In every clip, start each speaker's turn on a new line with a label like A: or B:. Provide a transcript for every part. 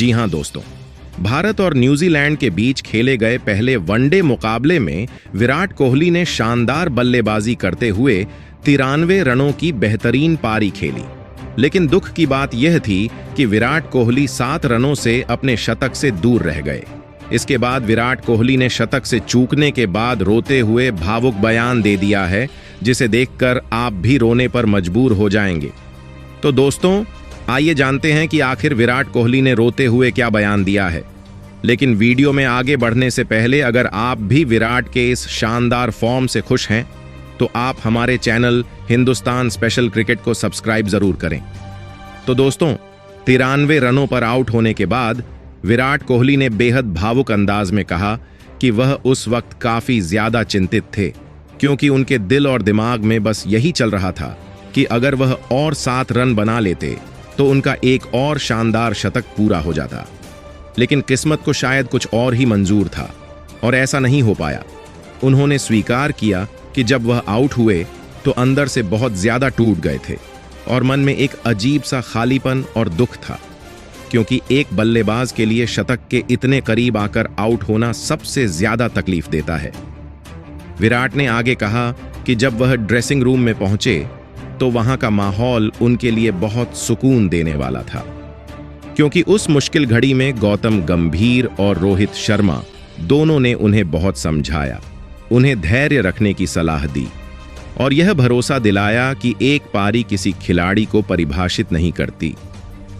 A: जी हां दोस्तों, भारत और न्यूजीलैंड के बीच खेले गए पहले वनडे मुकाबले में विराट कोहली ने शानदार बल्लेबाजी करते हुए 93 रनों की बेहतरीन पारी खेली। लेकिन दुख की बात यह थी कि विराट कोहली 7 रनों से अपने शतक से दूर रह गए। इसके बाद विराट कोहली ने शतक से चूकने के बाद रोते हुए भावुक बयान दे दिया है, जिसे देखकर आप भी रोने पर मजबूर हो जाएंगे। तो दोस्तों, आइए जानते हैं कि आखिर विराट कोहली ने रोते हुए क्या बयान दिया है। लेकिन वीडियो में आगे बढ़ने से पहले अगर आप भी विराट के इस शानदार फॉर्म से खुश हैं तो आप हमारे चैनल हिंदुस्तान स्पेशल क्रिकेट को सब्सक्राइब जरूर करें। तो दोस्तों, 93 रनों पर आउट होने के बाद विराट कोहली ने बेहद भावुक अंदाज में कहा कि वह उस वक्त काफी ज्यादा चिंतित थे, क्योंकि उनके दिल और दिमाग में बस यही चल रहा था कि अगर वह और 7 रन बना लेते तो उनका एक और शानदार शतक पूरा हो जाता। लेकिन किस्मत को शायद कुछ और ही मंजूर था और ऐसा नहीं हो पाया। उन्होंने स्वीकार किया कि जब वह आउट हुए तो अंदर से बहुत ज्यादा टूट गए थे और मन में एक अजीब सा खालीपन और दुख था, क्योंकि एक बल्लेबाज के लिए शतक के इतने करीब आकर आउट होना सबसे ज्यादा तकलीफ देता है। विराट ने आगे कहा कि जब वह ड्रेसिंग रूम में पहुंचे तो वहां का माहौल उनके लिए बहुत सुकून देने वाला था, क्योंकि उस मुश्किल घड़ी में गौतम गंभीर और रोहित शर्मा दोनों ने उन्हें बहुत समझाया, उन्हें धैर्य रखने की सलाह दी और यह भरोसा दिलाया कि एक पारी किसी खिलाड़ी को परिभाषित नहीं करती।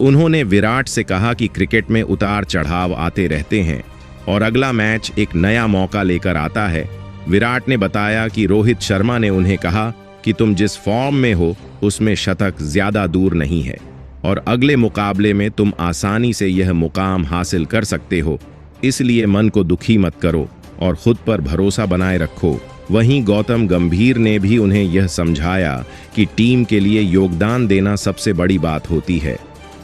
A: उन्होंने विराट से कहा कि क्रिकेट में उतार चढ़ाव आते रहते हैं और अगला मैच एक नया मौका लेकर आता है। विराट ने बताया कि रोहित शर्मा ने उन्हें कहा कि तुम जिस फॉर्म में हो उसमें शतक ज्यादा दूर नहीं है और अगले मुकाबले में तुम आसानी से यह मुकाम हासिल कर सकते हो, इसलिए मन को दुखी मत करो और खुद पर भरोसा बनाए रखो। वहीं गौतम गंभीर ने भी उन्हें यह समझाया कि टीम के लिए योगदान देना सबसे बड़ी बात होती है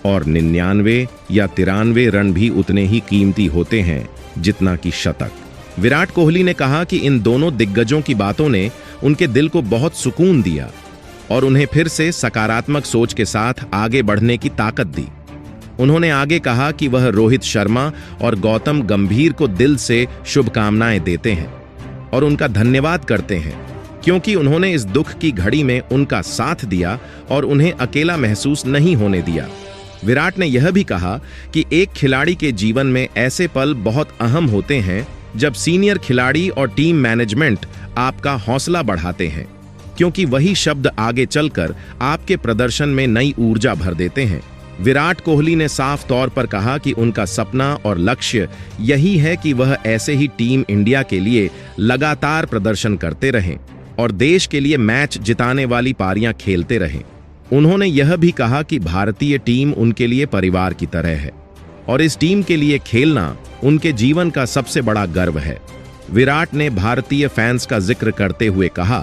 A: और 99 या 93 रन भी उतने ही कीमती होते हैं जितना कि शतक। विराट कोहली ने कहा कि इन दोनों दिग्गजों की बातों ने उनके दिल को बहुत सुकून दिया और उन्हें फिर से सकारात्मक सोच के साथ आगे बढ़ने की ताकत दी। उन्होंने आगे कहा कि वह रोहित शर्मा और गौतम गंभीर को दिल से शुभकामनाएं देते हैं और उनका धन्यवाद करते हैं, क्योंकि उन्होंने इस दुख की घड़ी में उनका साथ दिया और उन्हें अकेला महसूस नहीं होने दिया। विराट ने यह भी कहा कि एक खिलाड़ी के जीवन में ऐसे पल बहुत अहम होते हैं जब सीनियर खिलाड़ी और टीम मैनेजमेंट आपका हौसला बढ़ाते हैं, क्योंकि वही शब्द आगे चलकर आपके प्रदर्शन में नई ऊर्जा भर देते हैं। विराट कोहली ने साफ तौर पर कहा कि उनका सपना और लक्ष्य यही है कि वह ऐसे ही टीम इंडिया के लिए लगातार प्रदर्शन करते रहें और देश के लिए मैच जिताने वाली पारियां खेलते रहें। उन्होंने यह भी कहा कि भारतीय टीम उनके लिए परिवार की तरह है और इस टीम के लिए खेलना उनके जीवन का सबसे बड़ा गर्व है। विराट ने भारतीय फैंस का जिक्र करते हुए कहा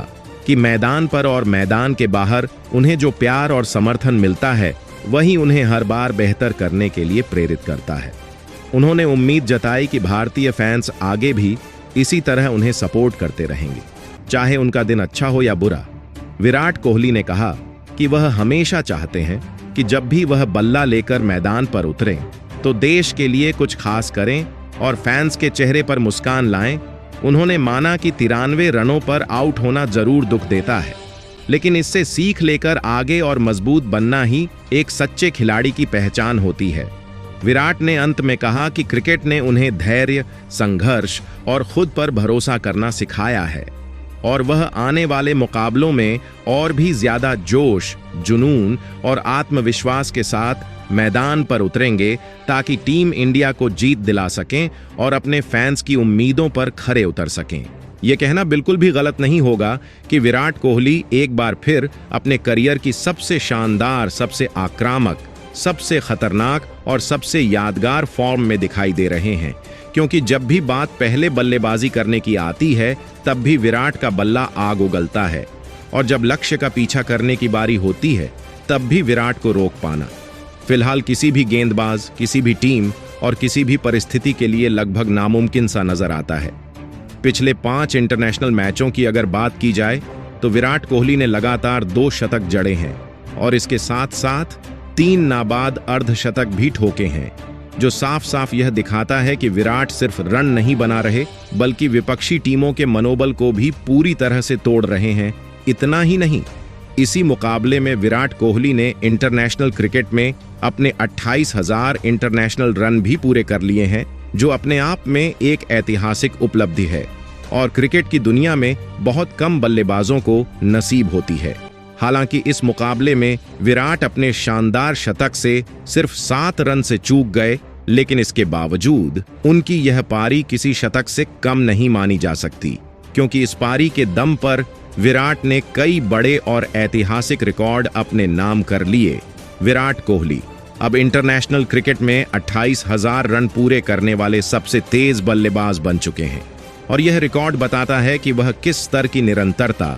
A: कि मैदान पर और मैदान के बाहर उन्हें जो प्यार और समर्थन मिलता है वही उन्हें हर बार बेहतर करने के लिए प्रेरित करता है। उन्होंने उम्मीद जताई कि भारतीय फैंस आगे भी इसी तरह उन्हें सपोर्ट करते रहेंगे, चाहे उनका दिन अच्छा हो या बुरा। विराट कोहली ने कहा कि वह हमेशा चाहते हैं कि जब भी वह बल्ला लेकर मैदान पर उतरें तो देश के लिए कुछ खास करें और फैंस के चेहरे पर मुस्कान लाएं। उन्होंने माना कि 93 रनों पर आउट होना जरूर दुख देता है, लेकिन इससे सीख लेकर आगे और मजबूत बनना ही एक सच्चे खिलाड़ी की पहचान होती है। विराट ने अंत में कहा कि क्रिकेट ने उन्हें धैर्य, संघर्ष और खुद पर भरोसा करना सिखाया है और वह आने वाले मुकाबलों में और भी ज्यादा जोश, जुनून और आत्मविश्वास के साथ मैदान पर उतरेंगे ताकि टीम इंडिया को जीत दिला सकें और अपने फैंस की उम्मीदों पर खरे उतर सकें। यह कहना बिल्कुल भी गलत नहीं होगा कि विराट कोहली एक बार फिर अपने करियर की सबसे शानदार, सबसे आक्रामक, सबसे खतरनाक और सबसे यादगार फॉर्म में दिखाई दे रहे हैं, क्योंकि जब भी बात पहले बल्लेबाजी करने की आती है तब भी विराट का बल्ला आग उगलता है और जब लक्ष्य का पीछा करने की बारी होती है तब भी विराट को रोक पाना फिलहाल किसी भी गेंदबाज, किसी भी टीम और किसी भी परिस्थिति के लिए लगभग नामुमकिन सा नजर आता है। पिछले 5 इंटरनेशनल मैचों की अगर बात की जाए तो विराट कोहली ने लगातार 2 शतक जड़े हैं और इसके साथ साथ 3 नाबाद अर्धशतक भी ठोके हैं। जो साफ साफ यह दिखाता है कि विराट सिर्फ रन नहीं बना रहे बल्कि विपक्षी टीमों के मनोबल को भी पूरी तरह से तोड़ रहे हैं। इतना ही नहीं, इसी मुकाबले में विराट कोहली ने इंटरनेशनल क्रिकेट में अपने 28,000 इंटरनेशनल रन भी पूरे कर लिए हैं, जो अपने आप में एक ऐतिहासिक उपलब्धि है और क्रिकेट की दुनिया में बहुत कम बल्लेबाजों को नसीब होती है। हालांकि इस मुकाबले में विराट अपने शानदार शतक से सिर्फ 7 रन से चूक गए, लेकिन इसके बावजूद उनकी यह पारी किसी शतक से कम नहीं मानी जा सकती, क्योंकि इस पारी के दम पर विराट ने कई बड़े और ऐतिहासिक रिकॉर्ड अपने नाम कर लिए। विराट कोहली अब इंटरनेशनल क्रिकेट में 28,000 रन पूरे करने वाले सबसे तेज बल्लेबाज बन चुके हैं और यह रिकॉर्ड बताता है कि वह किस स्तर की निरंतरता,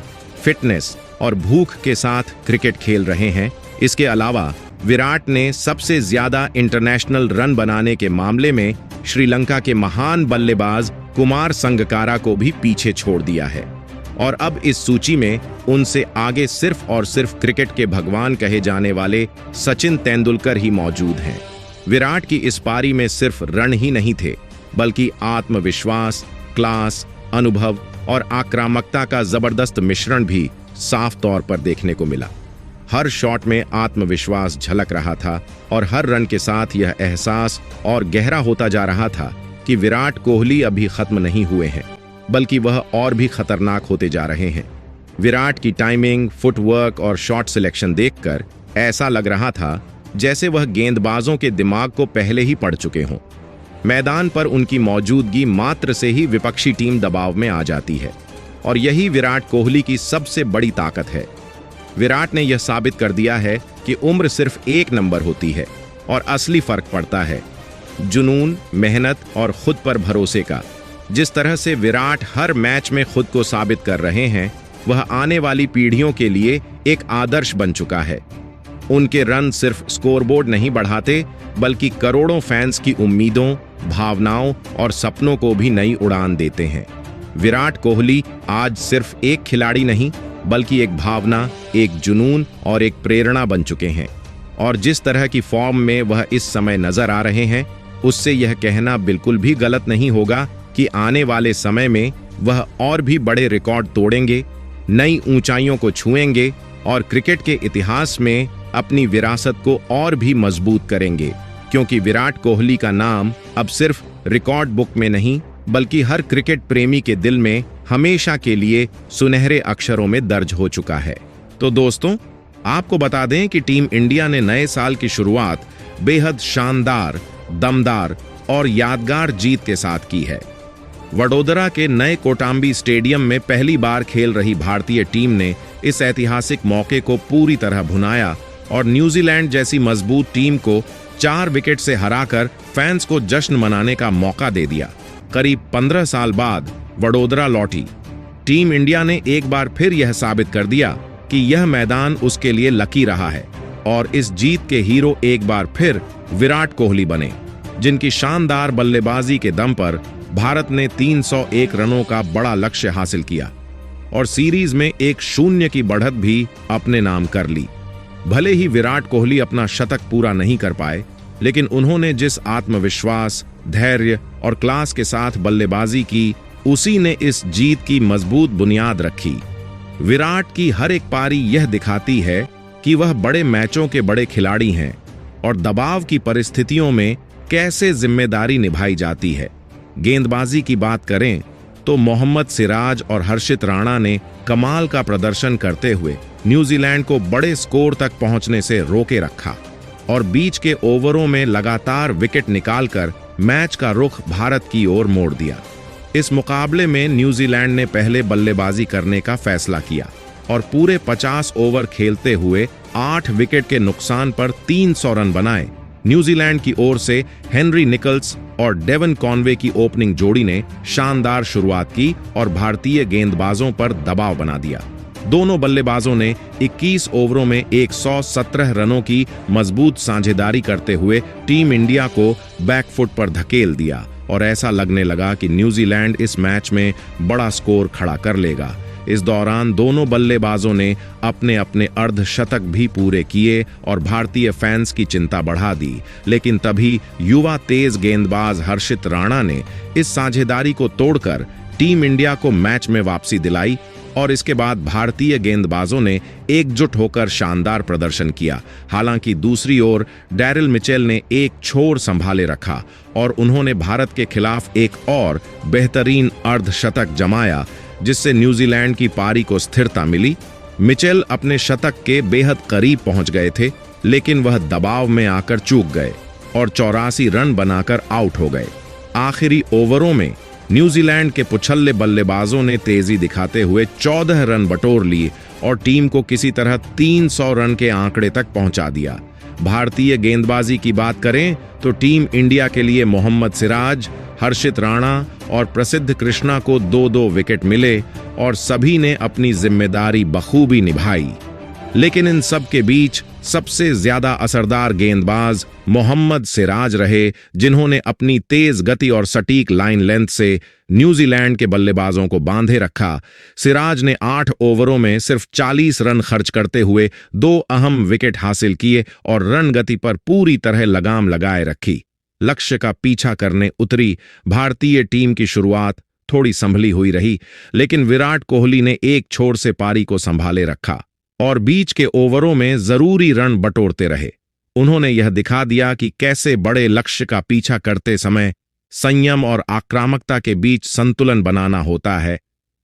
A: फिटनेस और भूख के साथ क्रिकेट खेल रहे हैं। इसके अलावा विराट ने सबसे ज्यादा इंटरनेशनल रन बनाने के मामले में श्रीलंका के महान बल्लेबाज कुमार संगकारा को भी पीछे छोड़ दिया है और अब इस सूची में उनसे आगे सिर्फ और सिर्फ क्रिकेट के भगवान कहे जाने वाले सचिन तेंदुलकर ही मौजूद हैं। विराट की इस पारी में सिर्फ रन ही नहीं थे, बल्कि आत्मविश्वास, क्लास, अनुभव और आक्रामकता का जबरदस्त मिश्रण भी साफ तौर पर देखने को मिला। हर शॉट में आत्मविश्वास झलक रहा था और हर रन के साथ यह एहसास और गहरा होता जा रहा था कि विराट कोहली अभी खत्म नहीं हुए हैं, बल्कि वह और भी खतरनाक होते जा रहे हैं। विराट की टाइमिंग, फुटवर्क और शॉट सिलेक्शन देखकर ऐसा लग रहा था जैसे वह गेंदबाजों के दिमाग को पहले ही पढ़ चुके हों। मैदान पर उनकी मौजूदगी मात्र से ही विपक्षी टीम दबाव में आ जाती है और यही विराट कोहली की सबसे बड़ी ताकत है। विराट ने यह साबित कर दिया है कि उम्र सिर्फ एक नंबर होती है और असली फर्क पड़ता है जुनून, मेहनत और खुद पर भरोसे का। जिस तरह से विराट हर मैच में खुद को साबित कर रहे हैं, वह आने वाली पीढ़ियों के लिए एक आदर्श बन चुका है। उनके रन सिर्फ स्कोरबोर्ड नहीं बढ़ाते, बल्कि करोड़ों फैंस की उम्मीदों, भावनाओं और सपनों को भी नई उड़ान देते हैं। विराट कोहली आज सिर्फ एक खिलाड़ी नहीं, बल्कि एक भावना, एक जुनून और एक प्रेरणा बन चुके हैं और जिस तरह की फॉर्म में वह इस समय नजर आ रहे हैं, उससे यह कहना बिल्कुल भी गलत नहीं होगा कि आने वाले समय में वह और भी बड़े रिकॉर्ड तोड़ेंगे, नई ऊंचाइयों को छुएंगे और क्रिकेट के इतिहास में अपनी विरासत को और भी मजबूत करेंगे, क्योंकि विराट कोहली का नाम अब सिर्फ रिकॉर्ड बुक में नहीं, बल्कि हर क्रिकेट प्रेमी के दिल में हमेशा के लिए सुनहरे अक्षरों में दर्ज हो चुका है। तो दोस्तों, आपको बता दें कि टीम इंडिया ने नए साल की शुरुआत बेहद शानदार, दमदार और यादगार जीत के साथ की है। वडोदरा के नए कोटांबी स्टेडियम में पहली बार खेल रही भारतीय टीम ने इस ऐतिहासिक मौके को पूरी तरह भुनाया और न्यूजीलैंड जैसी मजबूत टीम को 4 विकेट से हराकर फैंस को जश्न मनाने का मौका दे दिया। करीब 15 साल बाद वडोदरा लौटी टीम इंडिया ने एक बार फिर यह साबित कर दिया कि यह मैदान उसके लिए लकी रहा है और इस जीत के हीरो एक बार फिर विराट कोहली बने, जिनकी शानदार बल्लेबाजी के दम पर भारत ने 301 रनों का बड़ा लक्ष्य हासिल किया और सीरीज में 1-0 की बढ़त भी अपने नाम कर ली। भले ही विराट कोहली अपना शतक पूरा नहीं कर पाए, लेकिन उन्होंने जिस आत्मविश्वास, धैर्य और क्लास के साथ बल्लेबाजी की, उसी ने इस जीत की मजबूत बुनियाद रखी। विराट की हर एक पारी यह दिखाती है कि वह बड़े मैचों के बड़े खिलाड़ी हैं और दबाव की परिस्थितियों में कैसे जिम्मेदारी निभाई जाती है। गेंदबाजी की बात करें तो मोहम्मद सिराज और हर्षित राणा ने कमाल का प्रदर्शन करते हुए न्यूजीलैंड को बड़े स्कोर तक पहुंचने से रोके रखा और बीच के ओवरों में लगातार विकेट निकालकर मैच का रुख भारत की ओर मोड़ दिया। इस मुकाबले में न्यूजीलैंड ने पहले बल्लेबाजी करने का फैसला किया और पूरे 50 ओवर खेलते हुए 8 विकेट के नुकसान पर 300 रन बनाए। न्यूजीलैंड की ओर से हेनरी निकल्स और डेवन कॉनवे की ओपनिंग जोड़ी ने शानदार शुरुआत की और भारतीय गेंदबाजों पर दबाव बना दिया। दोनों बल्लेबाजों ने 21 ओवरों में 117 रनों की मजबूत साझेदारी करते हुए टीम इंडिया को बैकफुट पर धकेल दिया और ऐसा लगने लगा कि न्यूजीलैंड इस मैच में बड़ा स्कोर खड़ा कर लेगा। इस दौरान दोनों बल्लेबाजों ने अपने अपने अर्धशतक भी पूरे किए और भारतीय फैंस की चिंता बढ़ा दी। लेकिन तभी युवा तेज गेंदबाज हर्षित राणा ने इस साझेदारी को तोड़कर टीम इंडिया को मैच में वापसी दिलाई और इसके बाद भारतीय गेंदबाजों ने एकजुट होकर शानदार प्रदर्शन किया। हालांकि दूसरी ओर डैरिल मिचेल ने एक छोर संभाले रखा और उन्होंने भारत के खिलाफ एक और बेहतरीन अर्धशतक जमाया, जिससे न्यूजीलैंड की पारी को स्थिरता मिली। मिचेल अपने शतक के बेहद करीब पहुंच गए थे, लेकिन वह दबाव में आकर चूक गए और 84 रन बनाकर आउट हो गए। आखिरी ओवरों में न्यूजीलैंड के पुछल्ले बल्लेबाजों ने तेजी दिखाते हुए 14 रन बटोर लिए और टीम को किसी तरह 300 रन के आंकड़े तक पहुंचा दिया। भारतीय गेंदबाजी की बात करें तो टीम इंडिया के लिए मोहम्मद सिराज, हर्षित राणा और प्रसिद्ध कृष्णा को 2-2 विकेट मिले और सभी ने अपनी जिम्मेदारी बखूबी निभाई। लेकिन इन सब के बीच सबसे ज्यादा असरदार गेंदबाज मोहम्मद सिराज रहे, जिन्होंने अपनी तेज गति और सटीक लाइन लेंथ से न्यूजीलैंड के बल्लेबाजों को बांधे रखा। सिराज ने 8 ओवरों में सिर्फ 40 रन खर्च करते हुए 2 अहम विकेट हासिल किए और रन गति पर पूरी तरह लगाम लगाए रखी। लक्ष्य का पीछा करने उतरी भारतीय टीम की शुरुआत थोड़ी संभली हुई रही, लेकिन विराट कोहली ने एक छोर से पारी को संभाले रखा और बीच के ओवरों में जरूरी रन बटोरते रहे। उन्होंने यह दिखा दिया कि कैसे बड़े लक्ष्य का पीछा करते समय संयम और आक्रामकता के बीच संतुलन बनाना होता है।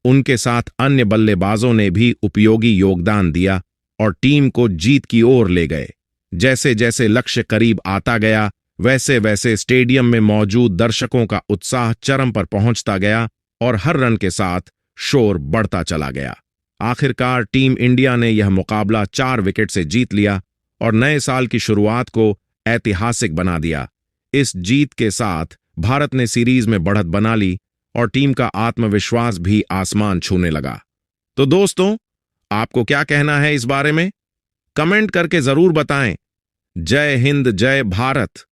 A: उनके साथ अन्य बल्लेबाजों ने भी उपयोगी योगदान दिया और टीम को जीत की ओर ले गए। जैसे जैसे लक्ष्य करीब आता गया, वैसे वैसे स्टेडियम में मौजूद दर्शकों का उत्साह चरम पर पहुंचता गया और हर रन के साथ शोर बढ़ता चला गया। आखिरकार टीम इंडिया ने यह मुकाबला 4 विकेट से जीत लिया और नए साल की शुरुआत को ऐतिहासिक बना दिया। इस जीत के साथ भारत ने सीरीज में बढ़त बना ली और टीम का आत्मविश्वास भी आसमान छूने लगा। तो दोस्तों, आपको क्या कहना है इस बारे में? कमेंट करके जरूर बताएं। जय हिंद, जय भारत।